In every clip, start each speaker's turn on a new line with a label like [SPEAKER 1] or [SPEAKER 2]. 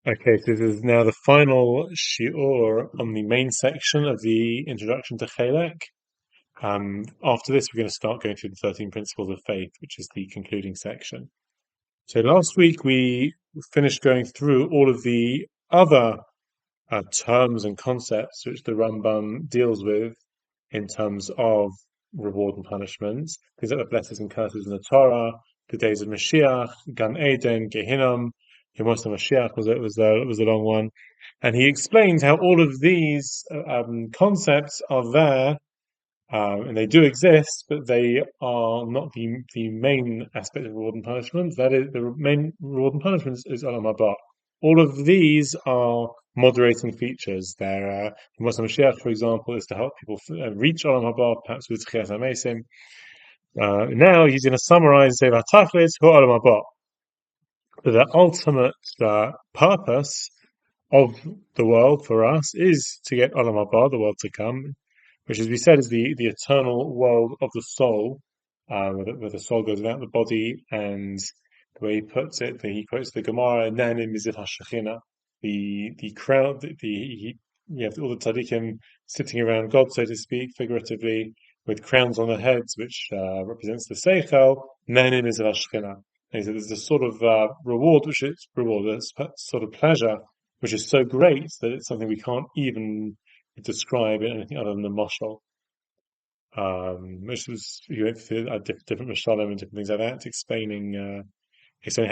[SPEAKER 1] Okay, so this is now the final shiur on the main section of the introduction to Chelek. After this, we're going to start going through the 13 principles of faith, which is the concluding section. So last week we finished going through all of the other terms and concepts which the Rambam deals with in terms of reward and punishment. Things like the blessings and curses in the Torah, the days of Mashiach, Gan Eden, Gehinnom. Yemos Mashiach was a long one, and he explains how all of these concepts are there, and they do exist, but they are not the main aspect of reward and punishment. That is, the main reward and punishment is Olam Haba. All of these are moderating features. They're Muslim Mashiach, for example, is to help people reach Olam Haba, perhaps with Tchias HaMesim. Now he's going to summarize and say V'atachlis hu Olam Haba. The ultimate purpose of the world for us is to get Olam Haba, the world to come, which, as we said, is the eternal world of the soul, where the soul goes without the body, and the way he puts it, he quotes the Gemara, "Nanim mizil hashachina," the crowd, you have all the tzaddikim sitting around God, so to speak, figuratively, with crowns on their heads, which represents the seichel. Nanim mizil hashachina. And he said there's a sort of reward, a sort of pleasure, which is so great that it's something we can't even describe in anything other than the mashal. Which was you went through different mashalim and different things like that, explaining how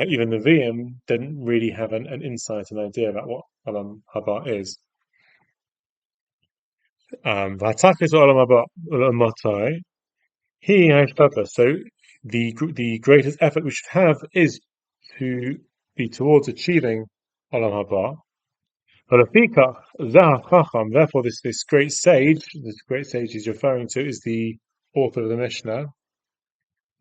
[SPEAKER 1] even the Nevi'im didn't really have an insight, an idea about what Olam Haba is. V'atakis Olam Haba Matai. He has purpose. So the greatest effort we should have is to be towards achieving Olam Haba. Therefore, this great sage he's referring to is the author of the Mishnah.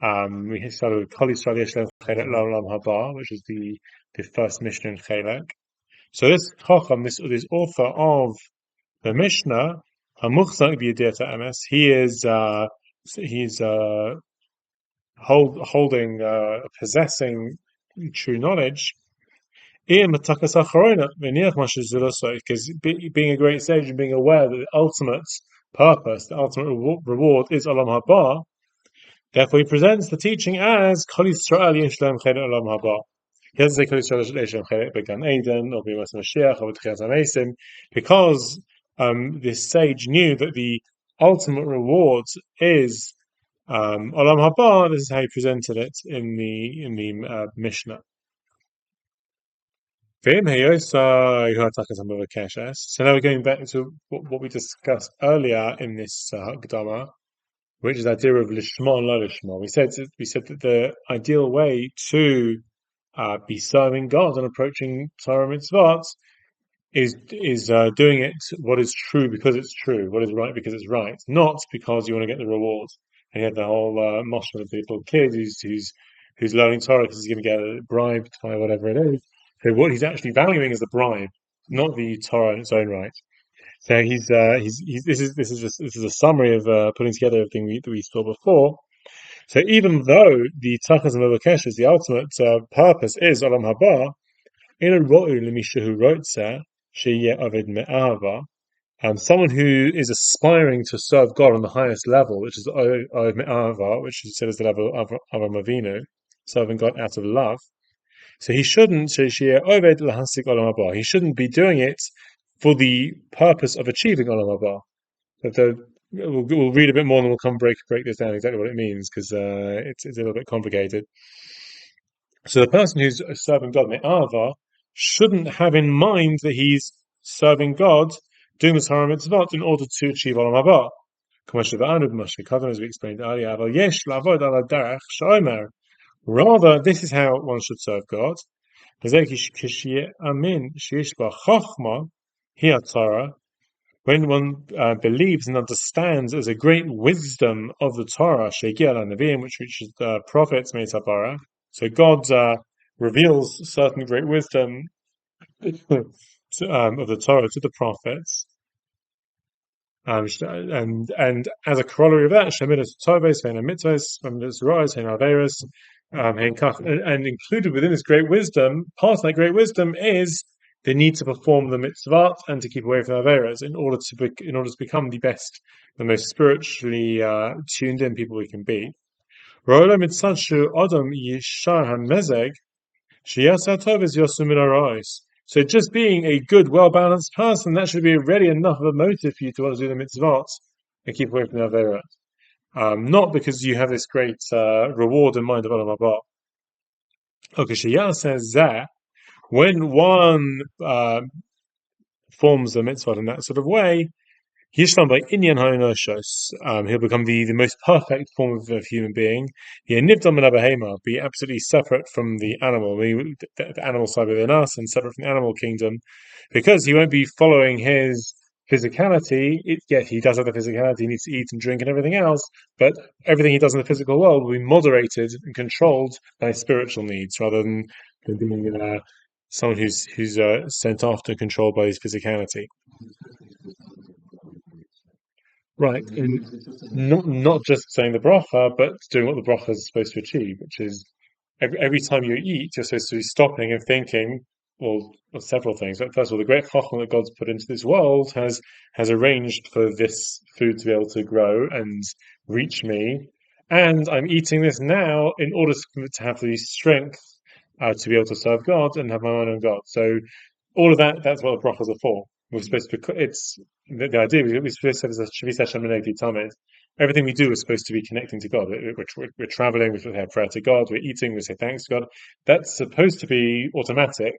[SPEAKER 1] We started with Kol Yisrael Yesh Lehem Chelek L'Olam Haba, which is the first Mishnah in Chelek. So this Chacham, this author of the Mishnah, Hamuchzak B'Yediyat HaEmes, he's possessing true knowledge. Because being a great sage and being aware that the ultimate purpose, the ultimate reward is Olam Haba, therefore he presents the teaching as Kol Yisrael Yesh Lehem Chelek Olam Haba. He doesn't say Kol Yisrael Yesh Lehem Chelek Began Eden or B'Yemos Mashiach or B'Tchias HaMesim, because this sage knew that the ultimate reward is Olam Haba. This is how he presented it in the Mishnah. So now we're going back to what we discussed earlier in this Hakdama, which is the idea of Lishma and Lo Lishma. We said that the ideal way to be serving God and approaching Torah mitzvot is doing it what is true because it's true, what is right because it's right, not because you want to get the reward. And you had the whole mashal of the little kid who's learning Torah because he's going to get bribed by whatever it is. So what he's actually valuing is the bribe, not the Torah in its own right. So this is a summary of putting together everything that we saw before. So even though the Tachas and Mevakeshes, the ultimate purpose is Olam Haba, someone who is aspiring to serve God on the highest level, which is Oed Me'ava, which is said as the level of Avram Avinu, serving God out of love. So he shouldn't be doing it for the purpose of achieving Olam Haba. We'll read a bit more and we'll come break this down exactly what it means, because it's a little bit complicated. So the person who's serving God Me'ava shouldn't have in mind that he's serving God, doing the Torah mitzvot in order to achieve Olam Haba. As we explained earlier, rather, this is how one should serve God. When one believes and understands as a great wisdom of the Torah, which reaches the prophets, so God reveals certain great wisdom of the Torah to the prophets. And as a corollary of that, and included within this great wisdom, part of that great wisdom is they need to perform the mitzvot and to keep away from the averas in order to become the best, the most spiritually tuned in people we can be. Ro'olam mitzadshu adam yishar hamezeg sheyasa tov es yosum min harois. So just being a good, well-balanced person, that should be already enough of a motive for you to want to do the mitzvot and keep away from the averas. Not because you have this great reward in mind of Olam Haba. Okay, Shia says that when one forms the mitzvah in that sort of way, Yishlam by Inyan Ha'inoshos, he'll become the most perfect form of human being. Nivdam min habehema, be absolutely separate from the animal, the animal side within us, and separate from the animal kingdom, because he won't be following his physicality. Yes, he does have the physicality; he needs to eat and drink and everything else, but everything he does in the physical world will be moderated and controlled by his spiritual needs, rather than being someone who's sent after and controlled by his physicality. Right, and not just saying the bracha, but doing what the bracha is supposed to achieve, which is every time you eat, you're supposed to be stopping and thinking, well, several things. But first of all, the great chachma that God's put into this world has arranged for this food to be able to grow and reach me, and I'm eating this now in order to have the strength to be able to serve God and have my mind on God. So all of that's what the brachas are for. We're supposed to be, it's the idea we're supposed to have is Shavis Hashem Menegi Tamid. Everything we do is supposed to be connecting to God. We're traveling, we say prayer to God, we're eating, we say thanks to God. That's supposed to be automatic.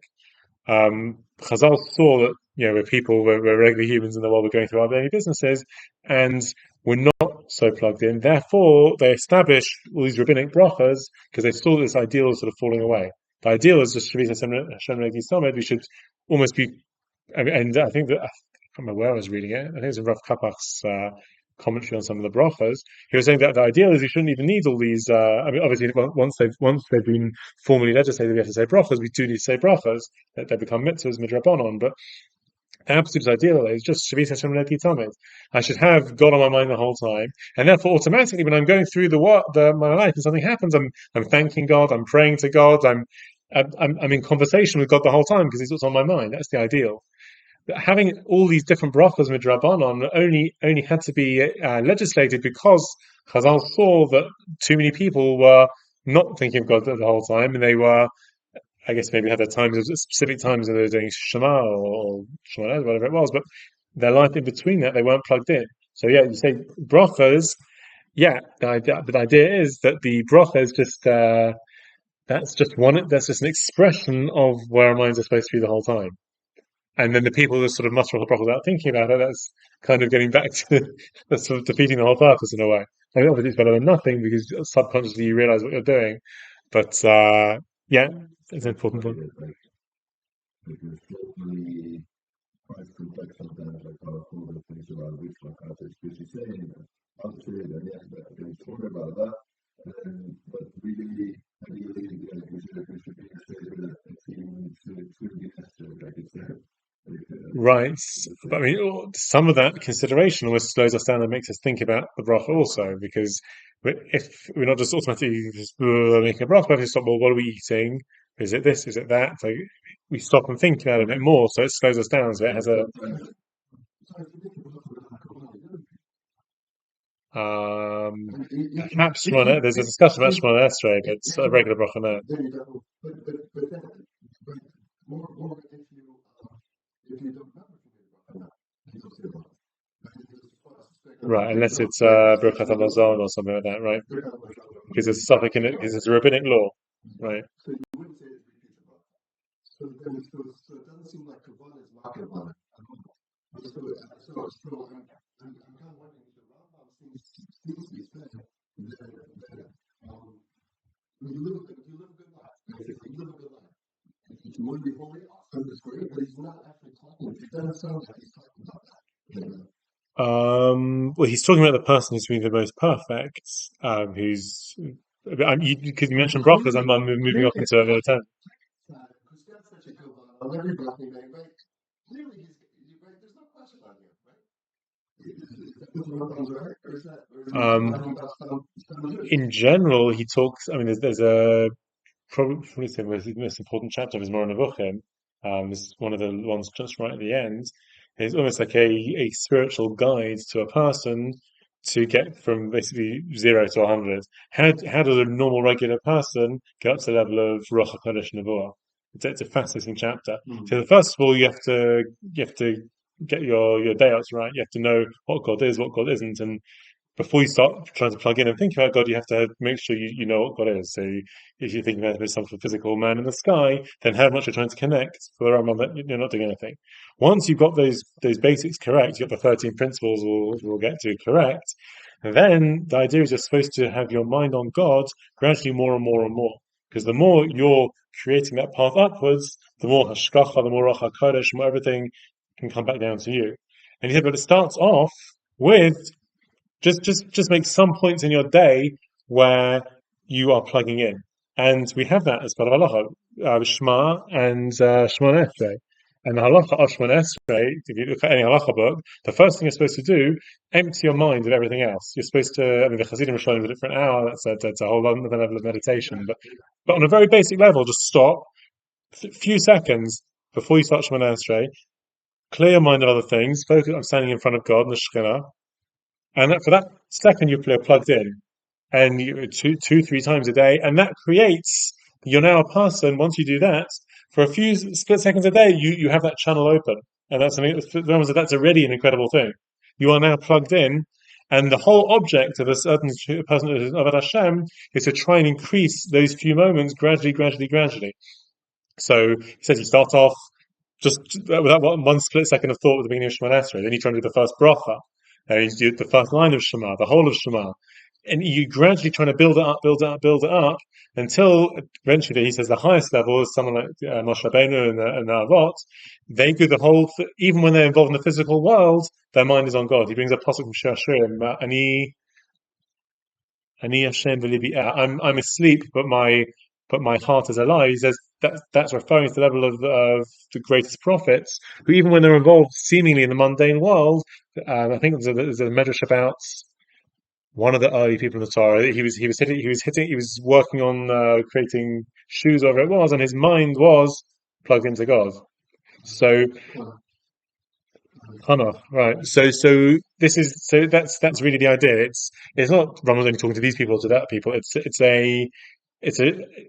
[SPEAKER 1] Chazal saw that we're regular humans in the world, we're going through our daily businesses, and we're not so plugged in. Therefore, they established all these rabbinic brachas because they saw this ideal sort of falling away. The ideal is just Shavis Hashem Menegi Tamid. We should almost be. And I think that I can't remember where I was reading it. I think it was in Rav Kapach's commentary on some of the brachas. He was saying that the ideal is we shouldn't even need all these. Obviously, once they've been formally legislated, we have to say brachas. We do need to say brachas that they become mitzvahs midrabanon. But the absolute ideal is just Shavis Hashem Leki Tamid. I should have God on my mind the whole time, and therefore automatically, when I'm going through my life and something happens, I'm thanking God, I'm praying to God, I'm in conversation with God the whole time because He's what's on my mind. That's the ideal. Having all these different brachas midrabanon only had to be legislated because Chazal saw that too many people were not thinking of God the whole time, and they were, I guess, maybe had their times, specific times when they were doing Shema or Shema, whatever it was, but their life in between that they weren't plugged in. So yeah, you say brachas. Yeah, the idea is that the bracha is just that's just one. That's just an expression of where our minds are supposed to be the whole time. And then the people who sort of mutter off the broth without thinking about it, that's kind of getting back to that's sort of defeating the whole purpose in a way. I mean, obviously it's better than nothing because subconsciously you realize what you're doing. But yeah, it's an important point. Right, but I mean, some of that consideration almost slows us down and makes us think about the bracha also, because if we're not just automatically just making a bracha, we have to stop. Well, what are we eating? Is it this? Is it that? So we stop and think about it a bit more, so it slows us down. So it has a perhaps Shemona. There's a discussion about Shemona Esrei, but it's a regular bracha now. Right, unless it's Birkat Hamazon or something like that, right? Because it's something in it, because it's a rabbinic law, right? Well, he's talking about the person who's been the most perfect, who's because you mentioned brachas, I'm moving off into another term. Um, in general, he talks. I mean, there's a probably the most important chapter of his Moreh Nevuchim, This is one of the ones just right at the end. It's almost like a spiritual guide to a person to get from basically 0 to 100. How does a normal regular person get up to the level of Ruach HaKodesh Nevuah? It's a fascinating chapter. So first of all, you have to get your day outs right. You have to know what God is, what God isn't, and before you start trying to plug in and think about God, you have to make sure you know what God is. So if you're thinking about some sort of physical man in the sky, then how much you're trying to connect for the Rambam that you're not doing anything. Once you've got those basics correct, you've got the 13 principles we'll get to correct, then the idea is you're supposed to have your mind on God gradually more and more and more. Because the more you're creating that path upwards, the more hashkacha, the more Ruach HaKodesh, more everything can come back down to you. And he said, but it starts off with just make some points in your day where you are plugging in, and we have that as part of halacha, Shema and Shemona Esrei. And the halacha of Shemona Esrei, if you look at any halacha book, the first thing you're supposed to do, empty your mind of everything else. You're supposed to. I mean, the Chassidim are showing it for an hour. That's a whole other level of meditation. But on a very basic level, just stop a few seconds before you start Shemona Esrei. Clear your mind of other things. Focus on standing in front of God and the Shekhinah, and for that second you're plugged in, and you two, 3 times a day, and that creates you're now a person. Once you do that for a few split seconds a day, you have that channel open, and that's something that's already an incredible thing. You are now plugged in, and the whole object of a certain person of Hashem is to try and increase those few moments gradually, gradually, gradually. So he says you start off just without one split second of thought at the beginning of Shema Esrei. Then you try and do the first bracha. And you do the first line of Shema, the whole of Shema. And you gradually trying to build it up, build it up, build it up, until eventually he says the highest level is someone like Moshe Rabbeinu and the Avot. They do the whole, even when they're involved in the physical world, their mind is on God. He brings a pasuk from shiurim, Ani Hashem v'libi. I'm asleep, but my heart is alive. He says that's referring to the level of the greatest prophets, who even when they're involved seemingly in the mundane world, I think there's a medrash about one of the early people in the Torah. He was working on creating shoes, whatever it was, and his mind was plugged into God. So Hannah, right? That's really the idea. It's not Rambam only talking to these people or to that people.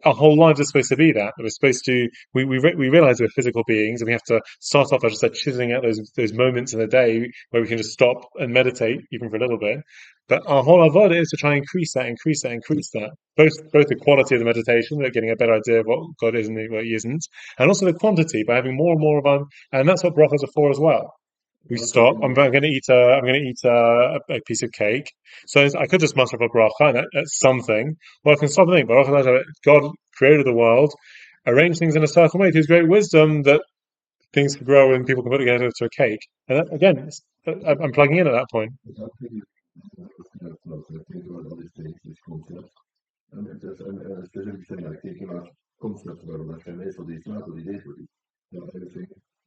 [SPEAKER 1] Our whole lives are supposed to be that. We're supposed to we realize we're physical beings, and we have to start off, as I said, chiseling out those moments in the day where we can just stop and meditate even for a little bit. But our whole avodah is to try and increase that, increase that, increase that. Both the quality of the meditation, like getting a better idea of what God is and what He isn't, and also the quantity by having more and more of our. And that's what brachas are for as well. We stop. I'm going to eat a piece of cake. So I could just muster up a bracha, and that's something. Well, I can stop and think. But God created the world, arranged things in a certain way to His great wisdom that things can grow and people can put together to a cake. And that, again, I'm plugging in at that point.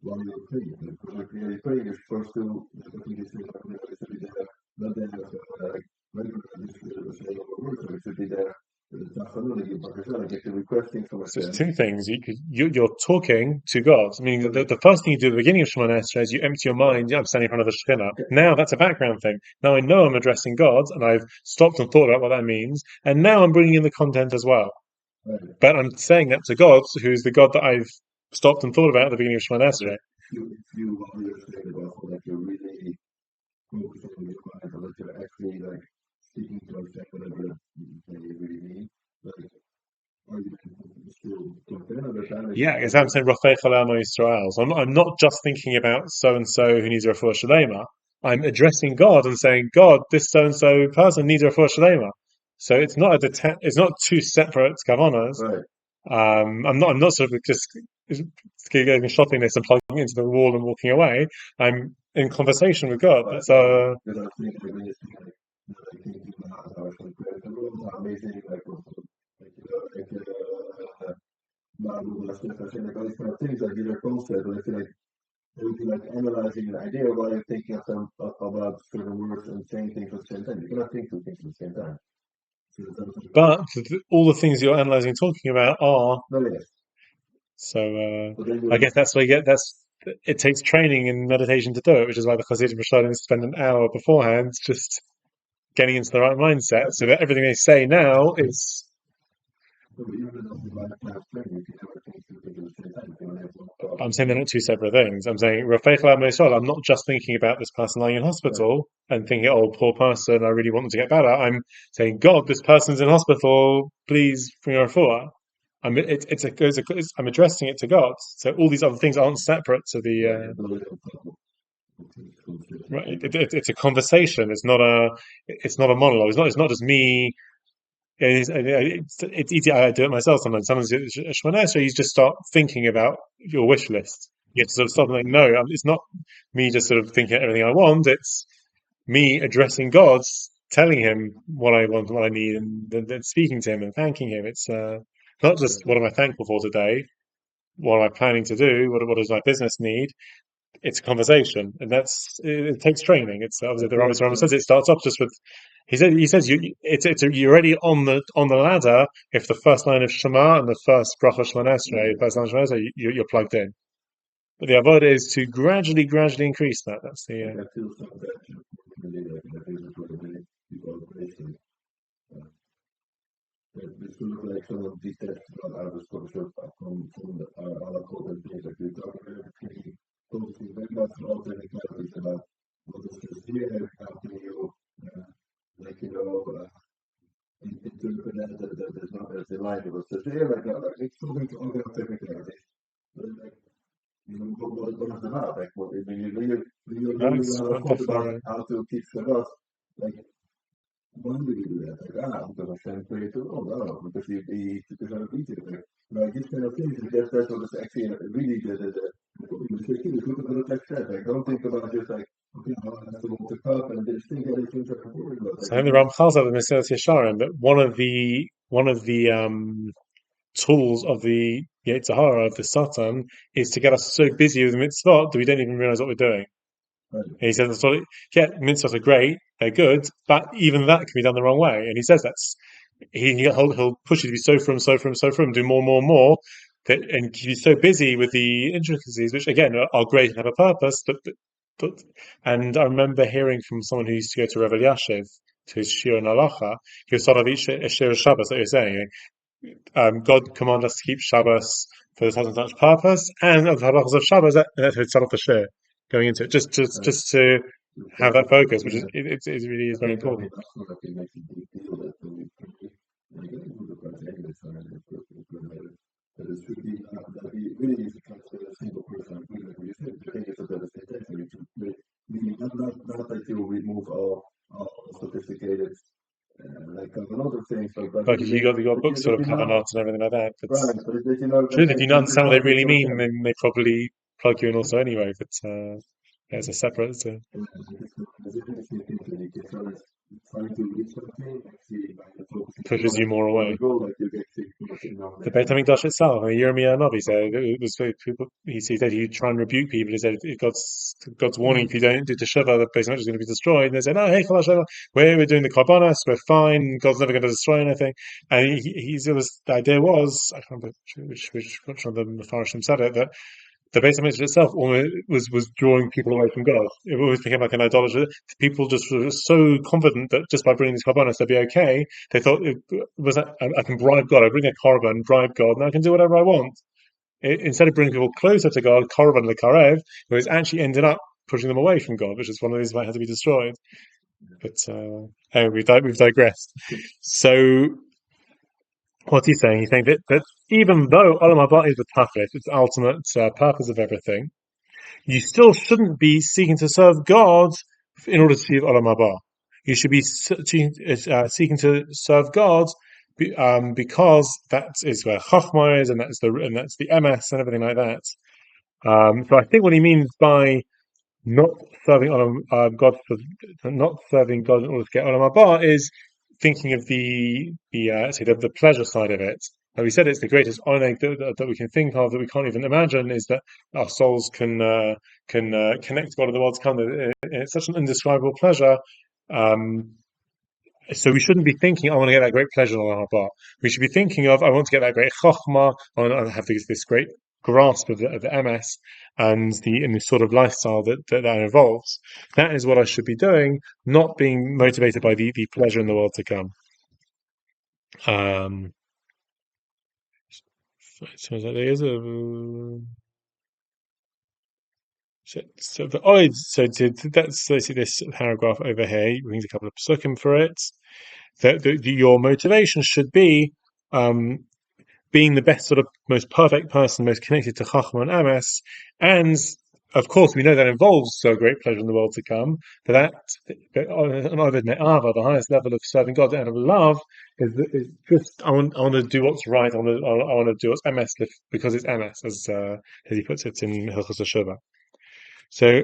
[SPEAKER 2] While you're praying, because like you're praying, you're supposed to, I think it's be there, not then regular saying words, so it should be there. If you're requesting from
[SPEAKER 1] So there's two things. You're talking to God. I mean, the first thing you do at the beginning of Shemona Esrei is you empty your mind. I'm standing in front of the Shekhinah. Now that's a background thing. Now I know I'm addressing God, and I've stopped and thought about what that means. And now I'm bringing in the content as well.
[SPEAKER 2] Right.
[SPEAKER 1] But I'm saying that to God, who's the God that I've stopped and thought about at the beginning of Shemona Esrei.
[SPEAKER 2] You understand about that you're really focusing on your mind, or that you're actually like seeking to understand whatever you really mean. Like, are you still
[SPEAKER 1] yeah, because I'm saying Rafei Chalal Yisrael. So I'm not just thinking about so and so who needs a refuah shalema. I'm addressing God and saying, God, this so and so person needs a refuah shalema. So it's not it's not two separate kavanas.
[SPEAKER 2] Right.
[SPEAKER 1] I'm not sort of just getting a shopping list and plugging into the wall and walking away. I'm in conversation with God. That's
[SPEAKER 2] amazing, all these kind of things that give a concept, and I feel like they would be like analyzing an idea while you're thinking of them about certain words and saying things at the same time. You cannot think two things at the same time.
[SPEAKER 1] But all the things you're analyzing and talking about are So
[SPEAKER 2] But then
[SPEAKER 1] I
[SPEAKER 2] you're
[SPEAKER 1] guess that's why you get that's it takes training in meditation to do it, which is why the Hasidim Rishonim spend an hour beforehand just getting into the right mindset, so that everything they say now is.
[SPEAKER 2] no, but even though the lifetime training, you can never think two things at the same time. You can only have one thought.
[SPEAKER 1] I'm saying they're not two separate things. I'm saying Rafeich Lab Moisol, I'm not just thinking about this person lying in
[SPEAKER 2] Right.
[SPEAKER 1] hospital and thinking, oh, poor person, I really want them to get better. I'm saying, God, this person's in hospital, please bring a refuah. I'm addressing it to God. So all these other things aren't separate to the.
[SPEAKER 2] Right. It's always a couple.
[SPEAKER 1] Right, it's a conversation. It's not a monologue. It's not just me. It's easy. I do it myself sometimes. Sometimes it's a Shemona Esrei, you just start thinking about your wish list. You have to sort of stop and think, no, it's not me just sort of thinking everything I want. It's me addressing God, telling him what I want, what I need, and then speaking to him and thanking him. It's not just what am I thankful for today, what am I planning to do, what does my business need. It's a conversation, and it takes training. It's obviously the Rambam says it starts off just with. He says you're already on the ladder if the first line of Shema and the first bracha Shemona Esrei, the first line of Shemona Esrei, you're plugged in. But the avodah is to gradually increase that. That's the.
[SPEAKER 2] Like I feel some that really like I think it's what many people are facing. It's sort of like someone detached out of the sculpture from the code and things like this. I'm really focusing very much on alternate categories about what is this here, how can you, like, interpret that there's not as a line of us. So here, like, it's something to order technicalities. But like, what is the matter? Like, when you're learning
[SPEAKER 1] It's
[SPEAKER 2] how to
[SPEAKER 1] quite
[SPEAKER 2] talk about
[SPEAKER 1] different.
[SPEAKER 2] how to keep Shabbat, like, when do you do that? Like, because Hashem created the world. Oh, because he took us out of Egypt. Like these kind of things, that's what is actually really the trick is. Look at what the text says. Like, don't think about just like, okay, I have to walk the cup and just think all these things are important. Like,
[SPEAKER 1] So I think the Ramchal said in Mesilas Yesharim that one of the tools of the Yetzer Hara, of the Satan, is to get us so busy with mitzvot that we don't even realize what we're doing.
[SPEAKER 2] right.
[SPEAKER 1] And he says, that's what yeah, mitzvot are great, they're good, but even that can be done the wrong way. And he says he'll push you to be so from, do more, and keep you so busy with the intricacies, which again are great and have a purpose, but and I remember hearing from someone who used to go to Rev Yashiv to his shiur and halacha, he was sort of each a shiur of Shabbos that you're saying. God commanded us to keep Shabbos for such and such purpose, and of the halachas of Shabbos that would set off the share going into it,
[SPEAKER 2] Right.
[SPEAKER 1] just to have
[SPEAKER 2] That's
[SPEAKER 1] that focus, which is
[SPEAKER 2] yeah.
[SPEAKER 1] it really is
[SPEAKER 2] I
[SPEAKER 1] very
[SPEAKER 2] think
[SPEAKER 1] important.
[SPEAKER 2] that's what I think makes a big deal that we like the project is that it should be that we really need to consider a single person. Like you said, the thing is that the same time we should meaning not that you remove all sophisticated like another things, but
[SPEAKER 1] Like if you got books full
[SPEAKER 2] that
[SPEAKER 1] of
[SPEAKER 2] you know
[SPEAKER 1] kavanot and everything like that, but
[SPEAKER 2] right, but that you know that
[SPEAKER 1] truth, if you
[SPEAKER 2] this
[SPEAKER 1] understand what they
[SPEAKER 2] one makes
[SPEAKER 1] really
[SPEAKER 2] no
[SPEAKER 1] mean,
[SPEAKER 2] sense.
[SPEAKER 1] then they probably plug you in also anyway. But yeah, it's a separate.
[SPEAKER 2] And this is the thing that you can trying to reach something, actually by the focusing
[SPEAKER 1] Pushes you more
[SPEAKER 2] on the
[SPEAKER 1] away.
[SPEAKER 2] goal, like you get focusing on
[SPEAKER 1] The
[SPEAKER 2] the
[SPEAKER 1] Beit Hamikdash itself, I mean, Yirmiyah Novi said it was very people. He said he try and rebuke people. He said God's warning, if you don't do teshuva, the Beit Hamikdash is going to be destroyed. And they said, "No, hey, we're doing the korbanos, we're fine. God's never going to destroy anything." And the idea was I can't remember which one of the Mefarshim said it, that the Beis Hamikdash itself almost was drawing people away from God. It always became like an idolatry. People just were so confident that just by bringing these korbanos they'll be okay. They thought it was I can bribe God. I bring a korban, bribe God, and I can do whatever I want. Instead of bringing people closer to God, korban the karev, it was actually ended up pushing them away from God, which is one of the reasons why it had to be destroyed. But anyway, we've digressed. So what's he saying? He's saying that even though Olam Haba is the toughest, it's the ultimate purpose of everything, you still shouldn't be seeking to serve God in order to achieve Olam Haba. You should be seeking to serve God because that is where Chachma is, and that's the MS and everything like that. So I think what he means by not serving God not serving God in order to get Olam Haba is thinking of the pleasure side of it. Like we said, it's the greatest honor that we can think of, that we can't even imagine, is that our souls can connect to God in the world to come. It's such an indescribable pleasure. Um, so we shouldn't be thinking, I want to get that great pleasure in Olam Haba. We should be thinking of, I want to get that great chokhmah, I want to have this great grasp of the MS and the sort of lifestyle that involves. That is what I should be doing, not being motivated by the pleasure in the world to come. Um, so there is a that's this paragraph over here. He brings a couple of psukim for it. That your motivation should be being the best sort of most perfect person, most connected to Chachma and Amas, and of course we know that involves so great pleasure in the world to come. But the highest level of serving God and of love is just I want to do what's right. I want to do what's Amas because it's Amas, as he puts it in Hilchos Hashuvah. So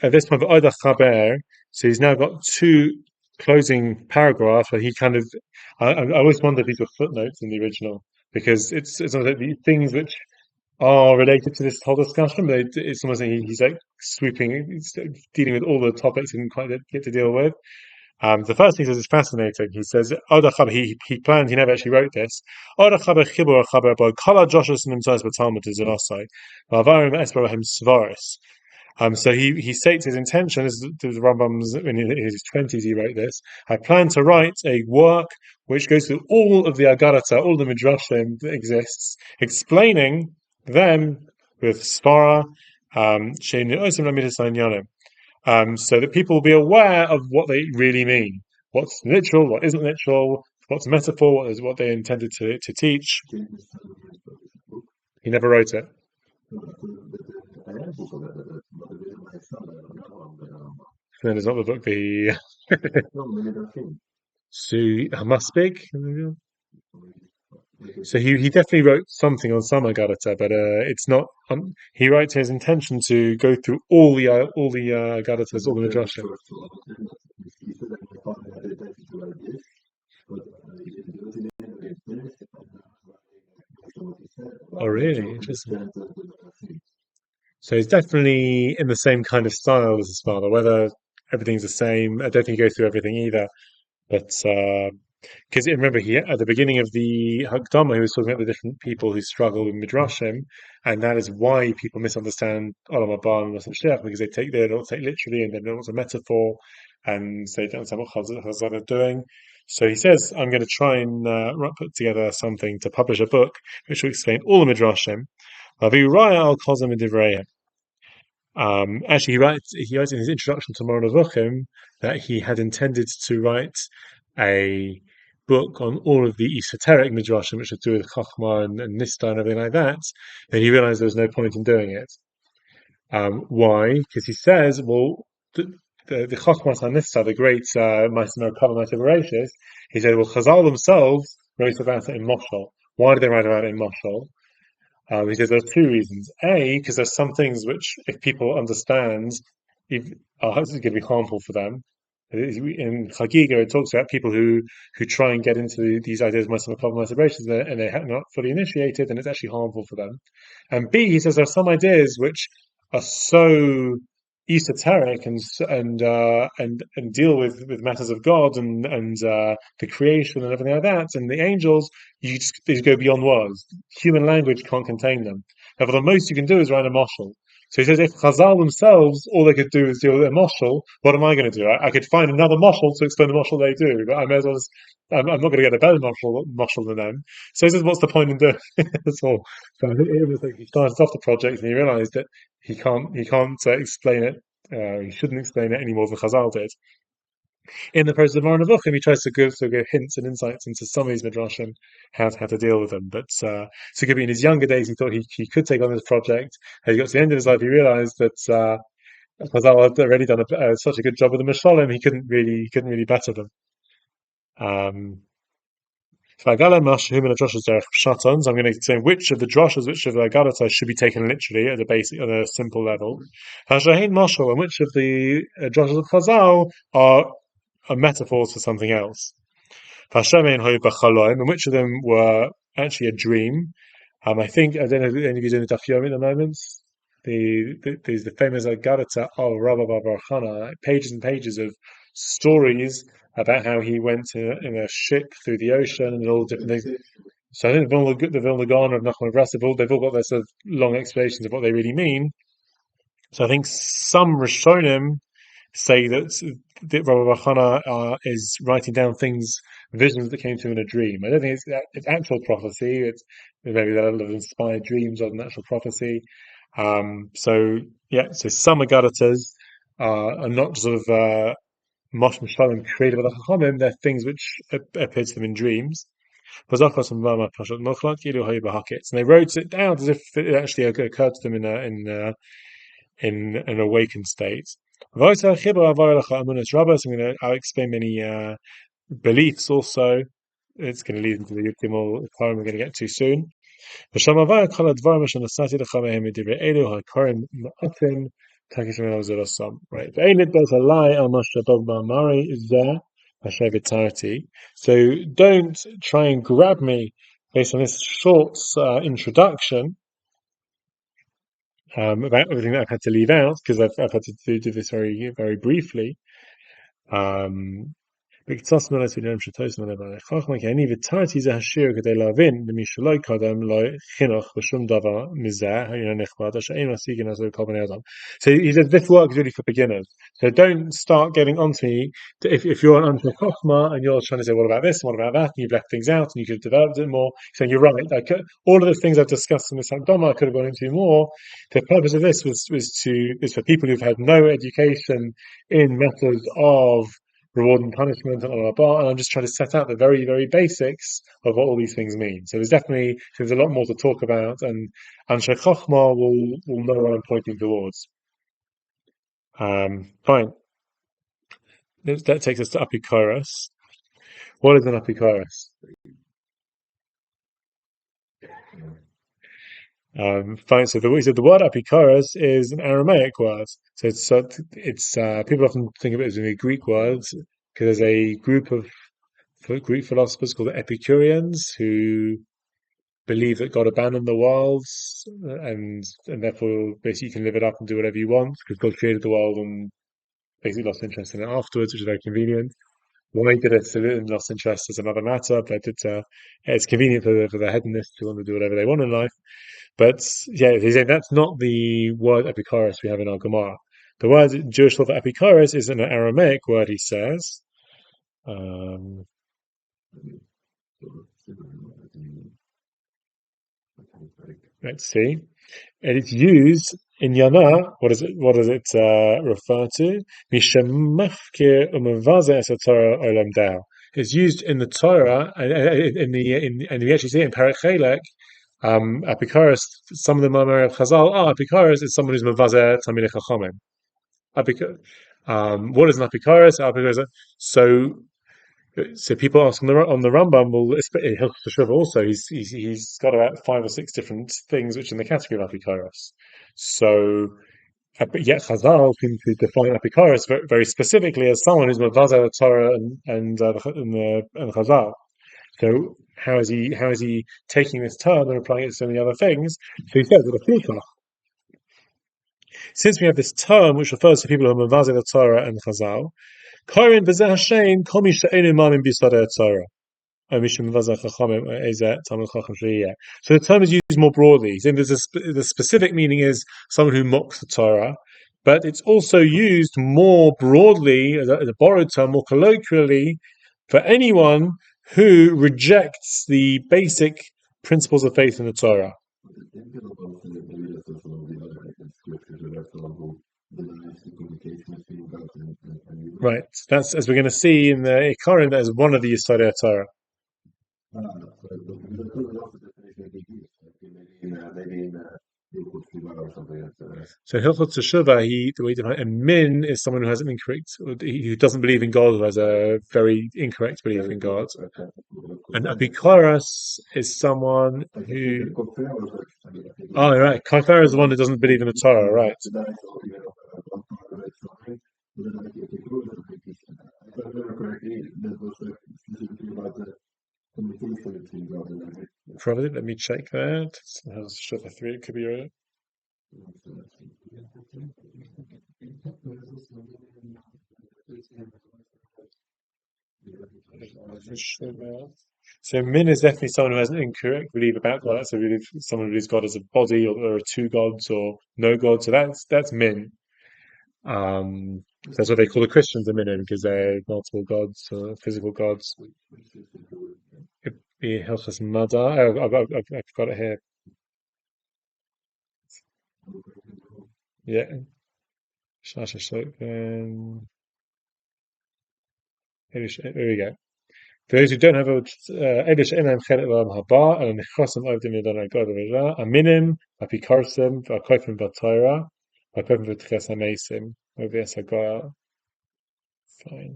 [SPEAKER 1] at this point, Oida Chaber, so he's now got two closing paragraphs where he kind of. I always wonder if these were footnotes in the original because it's almost like the things which are related to this whole discussion, but it's almost like he's like sweeping, he's dealing with all the topics he didn't quite get to deal with. The first thing he says is fascinating. He says, "Oda Chaber." He planned. He never actually wrote this. Oda Chaber Chibur Chaber Bo Kala Joshua Nimtzais B'Talmud Zilosai V'Avarim Esbarahem Svaris. So he states his intention, as the Rambam's in his 20s, he wrote this. I plan to write a work which goes through all of the Agarata, all the Midrashim that exists, explaining them with Svara, so that people will be aware of what they really mean. What's literal, what isn't literal, what's metaphor, what is what they intended to teach. He never wrote it. Then it's not the book. So Hamaspik. So he definitely wrote something on some Agarata, but it's not. He writes his intention to go through all the Agaratas, all the Midrashim. Oh, really? Interesting. So he's definitely in the same kind of style as his father. Whether everything's the same, I don't think he goes through everything either. But because remember, he at the beginning of the Hakdama, he was talking about the different people who struggle with Midrashim, and that is why people misunderstand Olam Haba and Lashon Shech, because they don't take literally, and they know it's a metaphor, and they don't understand what Chazal are doing. So he says, I'm going to try and put together something to publish a book which will explain all the Midrashim. Actually, he writes in his introduction to Moreh Nevuchim that he had intended to write a book on all of the esoteric midrashim, which are to do with Chachma and Nista and everything like that. Then he realized there was no point in doing it. Why? Because he says, well, the Chachmas and Nista, the great Ma'aser Merkava, Ma'aser Bereshis, he said, well, Chazal themselves wrote about it in Moshel. Why did they write about it in Moshel? He says there are two reasons. A, because there's some things which, if people understand, are going to be harmful for them. In Chagiga, it talks about people who try and get into these ideas of celebrations and they're not fully initiated, and it's actually harmful for them. And B, he says there are some ideas which are so esoteric and deal with matters of God and the creation and everything like that, and the angels. They go beyond words. Human language can't contain them. Therefore, the most you can do is write a moshel. So he says, if Chazal themselves, all they could do is deal with a moshel, what am I going to do? I could find another moshel to explain the moshel they do, but I may as well I'm not going to get a better moshel than them. So he says, what's the point in doing it? That's all. So it was like he started off the project and he realized that he can't explain it. He shouldn't explain it any more than Chazal did. In the process of Moreh Nevuchim, he tries to give hints and insights into some of these midrashim, how to deal with them. But so it could be in his younger days, he thought he could take on this project. As he got to the end of his life, he realized that Chazal had already done such a good job with the Mishalim, he couldn't really better them. So I'm going to say which of the droshes, which of the Agadata should be taken literally at a simple level, and which of the droshes of Chazal are metaphors for something else. And which of them were actually a dream. I think, I don't know if any of you doing the Daf Yomi at the moment. There's the famous Agarata of Rabbi Bar Chana, pages and pages of stories about how he went in a ship through the ocean and all different things. So I think the Vilna Gaon of Nachman of Brest, they've all got their sort of long explanations of what they really mean. So I think some Rishonim say that Rabbi Bachana is writing down visions that came to him in a dream. I don't think it's actual prophecy. It's maybe that of inspired dreams rather than actual prophecy. So yeah, so some Agadatas are not sort of Mosh Mishalim created by the Chachamim. They're things which appear to them in dreams. And they wrote it down as if it actually occurred to them in an awakened state. So I'm I'll explain many beliefs also. It's going to lead into the Yukimol Ikarim we're going to get to soon. Right. So don't try and grab me based on this short introduction about everything that I've had to leave out because I've had to do this very briefly. בקצת שמאלה סבידם שטויס מלא חכמה כי אני ותרתי זה השיר כדי להבין למי שלא קודם לא חינוך בשום דבר מזה הנה נכבד אשר אין משיגים אז כל בני אדם. So he says this work is really for beginners. So don't start getting onto me if you're an Anshe Chochma and you're trying to say what about this and what about that and you've left things out and you could have developed it more. So you're right. All of the things I've discussed in this Hakdama I could have gone into more. The purpose of this is for people who've had no education in methods of reward and punishment and blah, blah, blah. And I'm just trying to set out the very basics of what all these things mean. So there's a lot more to talk about, and Anshe Chochma will know what I'm pointing towards. Fine. That takes us to Apikoros. What is an Apikoros? Fine. So the word Apikoros is an Aramaic word. So it's people often think of it as a Greek word because there's a group of Greek philosophers called the Epicureans who believe that God abandoned the world and therefore basically you can live it up and do whatever you want because God created the world and basically lost interest in it afterwards, which is very convenient. Why he did it and lost interest is another matter, but it's convenient for the hedonists who want to do whatever they want in life. But yeah, he's saying that's not the word Epikuros we have in our Gemara. The word Jewish word for Epikuros is an Aramaic word, he says. Let's see. And it's used in Yana. What does it refer to? It's used in the Torah, and we actually see it in Perek Chelek. Apikoros, some of the Mamar of Chazal, Apikoros is someone who's Mavazer Tamilei Chachamim. What is an Apikoros? So people ask on the Rambam, well, Hilchot also, he's got about 5 or 6 different things which are in the category of Apikoros. So, but yet Chazal seem to define Apikoros very specifically as someone who's Mavazer the Torah and Chazal. So how is he taking this term and applying it to so many other things? So he says that since we have this term which refers to people who are Mavazer the Torah and Chazal, Korin v'zeh Hashem kol mi she'enu mamin b'yisodei Torah. So the term is used more broadly. So the specific meaning is someone who mocks the Torah, but it's also used more broadly as a borrowed term, more colloquially, for anyone who rejects the basic principles of faith in the Torah. Right. That's, as we're going to see in the Ikarim, that is one of the Yisodei Torah. So Hilchot Teshuvah, the way he defines a min is someone who has an incorrect, who doesn't believe in God, who has a very incorrect belief in God. And Apikoros is someone who. Oh, right. Kafar is the one who doesn't believe in the Torah, right? Probably. Let me check that. It could be right. So min is definitely someone who has an incorrect belief about God. That's a belief, someone who believes God as a body, or there are two gods, or no God. So that's min. That's what they call the Christians a minim, because they're multiple gods or physical gods. It'd be Hilchas Madar. Oh, I've got it here. Yeah. Shasha Shlokim. Here we go. For those who don't have Edish Enam Chelet Lam Haba, and Nechosim Ovdim Yadon God of Aminim, Apikarsim, Vakofim Vatira, Vakofim Vatches Amesim, Ovias Hagoa. Fine.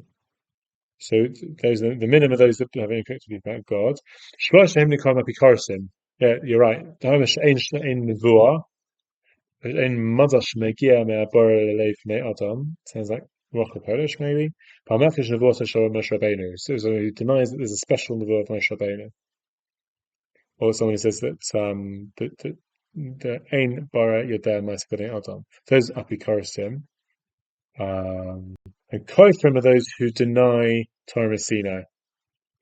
[SPEAKER 1] So those are the minimum of those that have incorrect belief about God. Shlosh Hem Nikon Apikarsim. Yeah, you're right. Hamish Ein Nevuah. In Madash Megia me Abora Leif Me Adam. Sounds like Rocha Polish, maybe. Palmakish Nevuah Shalom Moshe Rabbeinu. So someone who denies that there's a special Nevuah of Moshe Rabbeinu. Or someone who says that the Ein Bara Yodeh Ma'aseh Adam. Those Apikorasim. And Koifrim are those who deny Torah Messina,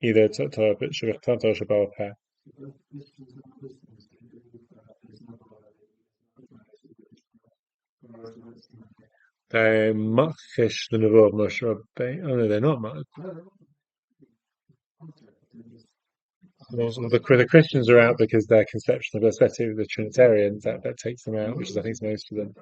[SPEAKER 1] either Torah Shabbat or Shabbat Peh. They're Makfish the Nevuah of Moshe Rabbeinu. Oh no, they're not. The Christians are out because their conception of especially the Trinitarians that takes them out, which is I think is most of them.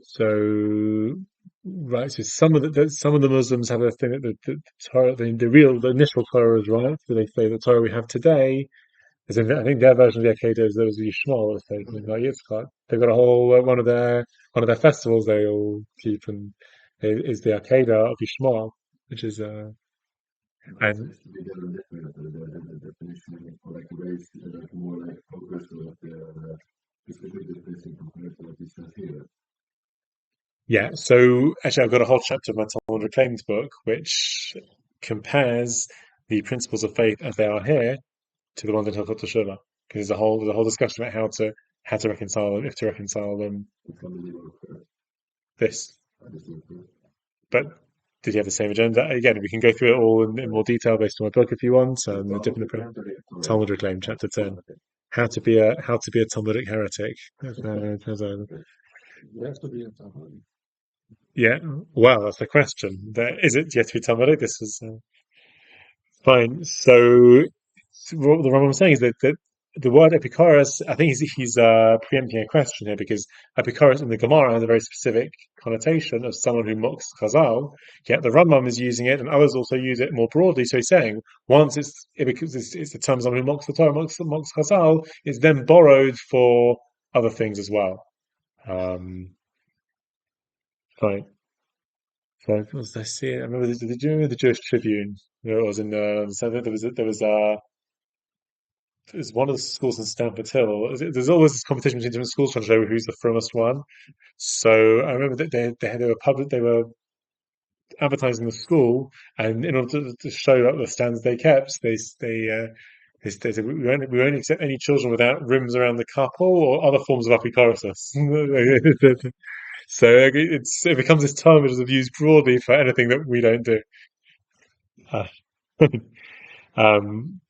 [SPEAKER 1] So right, so some of the Muslims have a thing that the Torah, the initial Torah is right. So they say the Torah we have today is I think their version of the Akedah is those of Yishmael, is taken like Yitzchak. They've got a whole one of their festivals they all keep, and is the Akedah of Yishmael, which is and yeah. So actually, I've got a whole chapter of my Talmud Reclaimed book which compares the principles of faith as they are here to the ones in Hilchot Teshuvah, because there's a whole discussion about how to reconcile them, if to reconcile them. This, but did you have the same agenda? Again, we can go through it all in more detail based on my book if you want. The different Talmud Reclaim, chapter 10, how to be a Talmudic heretic. Yeah, well, that's the question. Is it yet to be Talmudic? This was fine. So what the Rambam was saying is that the word Epicurus, I think he's preempting a question here, because Epicurus in the Gemara has a very specific connotation of someone who mocks Chazal. Yet the Rambam is using it, and others also use it more broadly. So he's saying once because it's the term of someone who mocks the Torah, mocks Chazal, it's then borrowed for other things as well. Fine. So what was I see? I remember. Did you remember the Jewish Tribune? It was in so there was one of the schools in Stamford Hill. There's always this competition between different schools trying to show who's the firmest one. So I remember that they were advertising the school, and in order to show up the standards they kept, they said we only accept any children without rims around the couple or other forms of apicorosis. So it becomes this term which is used broadly for anything that we don't do. Uh, um,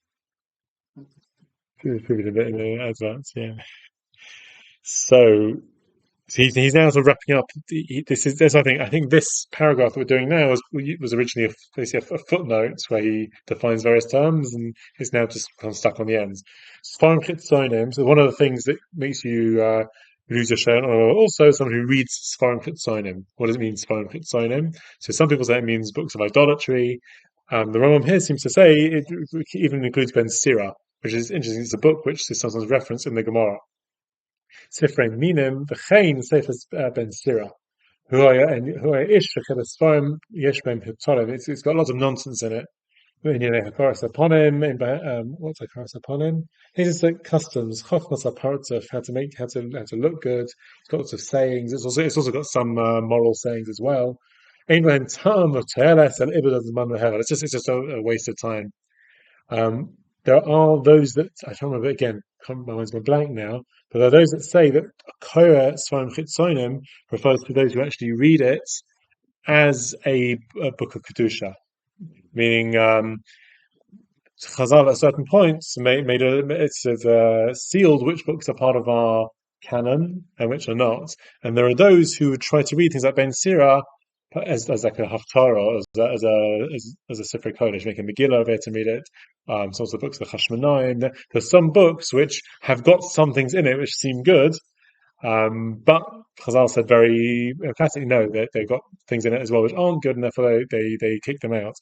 [SPEAKER 1] it's probably a bit in advance, yeah. So he's now sort of wrapping up. I think this paragraph that we're doing now was originally basically a footnote where he defines various terms, and it's now just kind of stuck on the ends. Sfarim Chitzonim. So one of the things that makes you lose your share, or also someone who reads Sfarim Chitzonim. What does it mean, Sfarim Chitzonim? So some people say it means books of idolatry. The Rambam here seems to say it even includes Ben Sira, which is interesting. It's a book which is sometimes referenced in the Gemara. Sifrei Minim v'chein Seifes Ben Sira. Ish v'chelasfarim yesh beim hiptolim. It's got lots of nonsense in it. Hakaras upon him. What's Hakaras upon him? These are like customs, chachmas apartzuf, how to look good. It's got lots of sayings. It's also got some moral sayings as well. Ein behem tam of te'eles and ibad of the man v'hela. It's just a waste of time. There are those that I don't remember again. my mind's gone blank now. But there are those that say that Korah Svarim Chitzonim refers to those who actually read it as a book of kedusha, meaning Chazal at certain points made sealed which books are part of our canon and which are not. And there are those who would try to read things like Ben Sira as like a haftarah, as a Sifrei Kodesh, make a Megillah of it and read it. Some of the books, the Chashmonaim. There's some books which have got some things in it which seem good, but Chazal said very emphatically, no, they've got things in it as well which aren't good, and therefore they kick them out.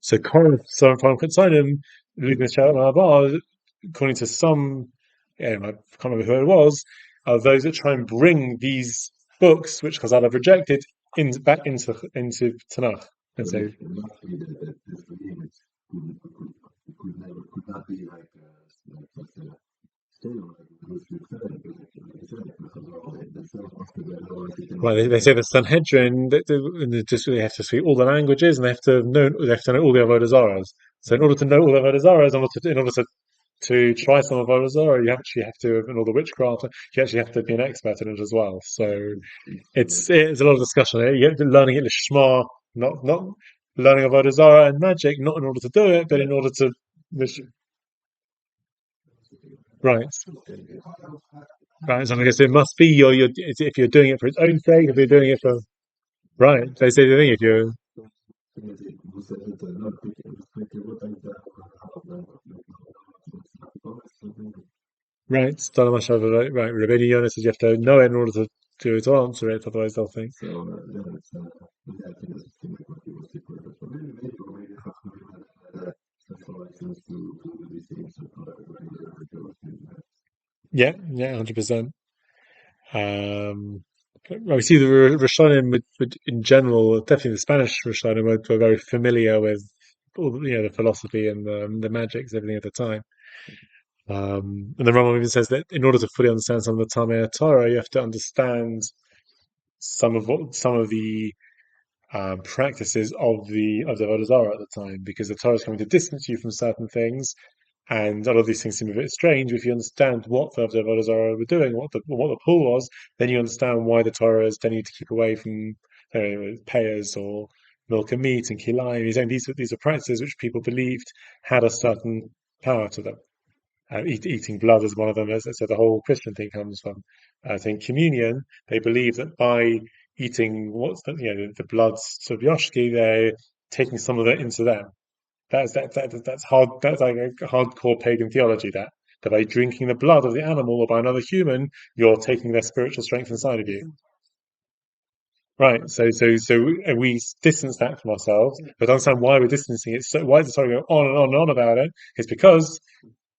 [SPEAKER 1] So Korah, some from Chitzonim, according to some, I can't remember who it was, are those that try and bring these books which Chazal have rejected back into Tanakh. And so,
[SPEAKER 2] it must be that this agreement could not be like such a story, because you said it,
[SPEAKER 1] right, they say the Sanhedrin they have to speak all the languages and they have to know all the avodah zaras. So in order to know all the avodah zaras, in order to try some avodah zarah, you actually have to, in all the witchcraft, you actually have to be an expert in it as well. So it's a lot of discussion. You have to learning it lishma, not learning avodah zarah and magic, not in order to do it, but in order to right. Right, so I guess it must be if you're doing it for its own sake, if you're doing it for right. They say the thing if you're right, right. Rabbeinu Yonah says you have to know it in order to answer it, otherwise they'll think. Yeah, 100%. We see the Rishonim in general, definitely the Spanish Rishonim were very familiar with all the philosophy and the magics, everything at the time. And the Rambam even says that in order to fully understand some of the Tamei Torah, you have to understand some of the practices of the Avodah Zarah at the time, because the Torah is coming to distance you from certain things, and a lot of these things seem a bit strange. If you understand what the Avodah Zarah were doing, what the pull was, then you understand why the Torah is telling you to keep away from payers or milk and meat and kilayim. He's saying these are practices which people believed had a certain power to them. Eating blood is one of them. So the whole Christian thing comes from. I think communion. They believe that by eating the blood of Yoshki, they're taking some of it into them. That's hard. That's like a hardcore pagan theology. That by drinking the blood of the animal or by another human, you're taking their spiritual strength inside of you. Right. So we distance that from ourselves, but understand why we're distancing it. So why is the story going on and on and on about it? It's because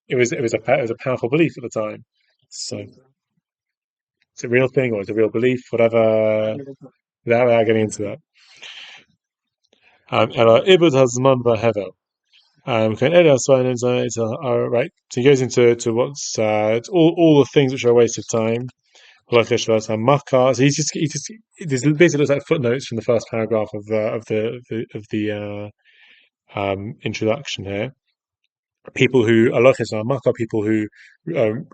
[SPEAKER 1] it was a powerful belief at the time. So it's a real thing or it's a real belief, whatever. Without getting into that. Ibud Hazman Vahevel. Right. So he goes into what's it's all the things which are a waste of time. So he just there's basically looks like footnotes from the first paragraph of the introduction here. People who people who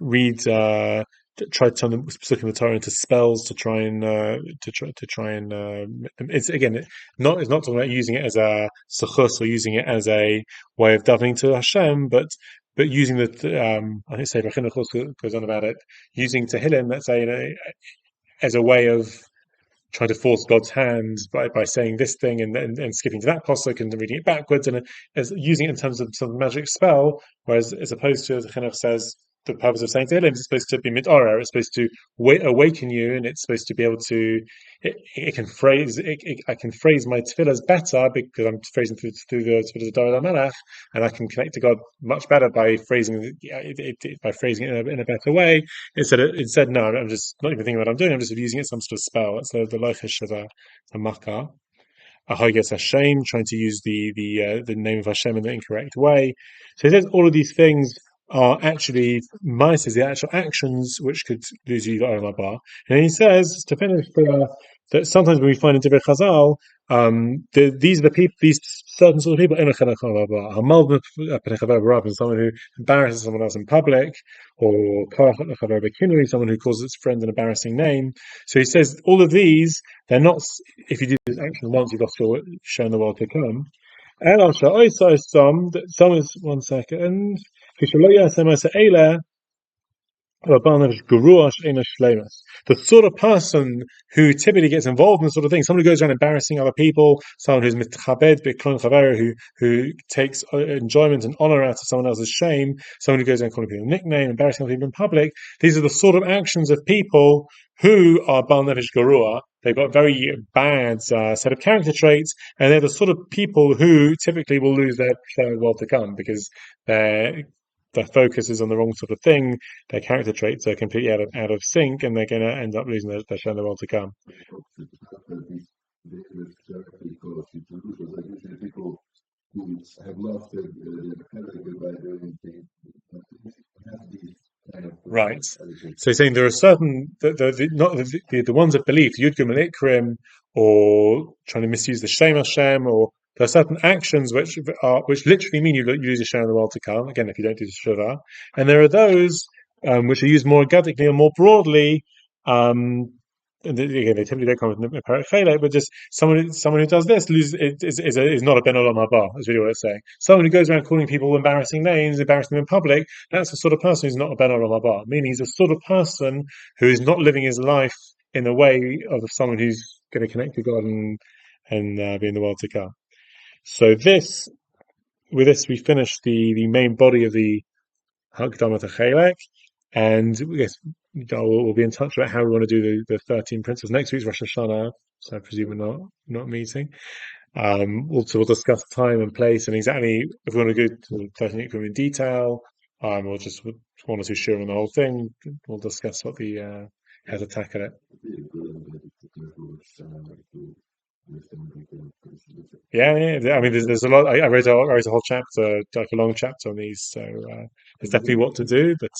[SPEAKER 1] read try to turn the Pesukim of the Torah into spells to try and it's again it's not talking about using it as a sechus or using it as a way of davening to Hashem, but using the I think Sefer Chinuch goes on about it, using Tehillim, let's say, as a way of trying to force God's hand by saying this thing and skipping to that pasuk and reading it backwards and as using it in terms of some magic spell, whereas as opposed to, as the Chinuch says, the purpose of saying Tehillim is supposed to be mitorah. It's supposed to awaken you, and it's supposed to be able to. It can phrase. I can phrase my tefillahs better because I'm phrasing through the tefillahs of David HaMelech, and I can connect to God much better by phrasing it in a better way. Instead, no, I'm just not even thinking what I'm doing. I'm just using it as some sort of spell. It's the lochish of a makkah. Ahogas Hashem, trying to use the name of Hashem in the incorrect way. So he says all of these things are actually mice, the actual actions which could lose you the Olam Haba. And he says to finish that sometimes when we find in Divrei Chazal these are the people, these certain sort of people, someone who embarrasses someone else in public, or someone who calls its friend an embarrassing name. So he says all of these, they're not, if you do this action once, you've lost your show in the world to come. And I'll show I saw some is 1 second. The sort of person who typically gets involved in this sort of thing, someone who goes around embarrassing other people, someone who's mitchabed b'klon chaver, who takes enjoyment and honor out of someone else's shame, someone who goes around calling people a nickname, embarrassing other people in public. These are the sort of actions of people who are bal nefesh garua. They've got a very bad set of character traits, and they're the sort of people who typically will lose their world to come because their focus is on the wrong sort of thing. Their character traits are completely out of sync, and they're going to end up losing their share in the world to come.
[SPEAKER 2] People who have lost their character by doing things have these kind of
[SPEAKER 1] right. So he's saying there are certain the ones that believe Yudgim and Ikarim, or trying to misuse the Shem Hashem, or there are certain actions which literally mean you lose your share in the world to come. Again, if you don't do the shura, and there are those which are used more ergatically or more broadly. And again, they typically don't come with Perek Chelek, but just someone who does this is not a ben olam haba. Is really what it's saying. Someone who goes around calling people embarrassing names, embarrassing them in public, that's the sort of person who's not a ben olam haba. Meaning he's the sort of person who is not living his life in the way of someone who's going to connect to God and be in the world to come. So with this we finish the main body of the Hakdama to Chelek, and yes, we'll be in touch about how we want to do the 13 principles. Next week's Rosh Hashanah, so I presume we're not meeting. We'll discuss time and place, and exactly if we want to go to 13 in detail, or just one or two shiurim on the whole thing. We'll discuss what how to tackle it. Yeah. I mean, there's a lot. I wrote a whole chapter, like a long chapter on these. So there's definitely what to do. But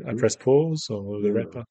[SPEAKER 1] I press pause or the red button.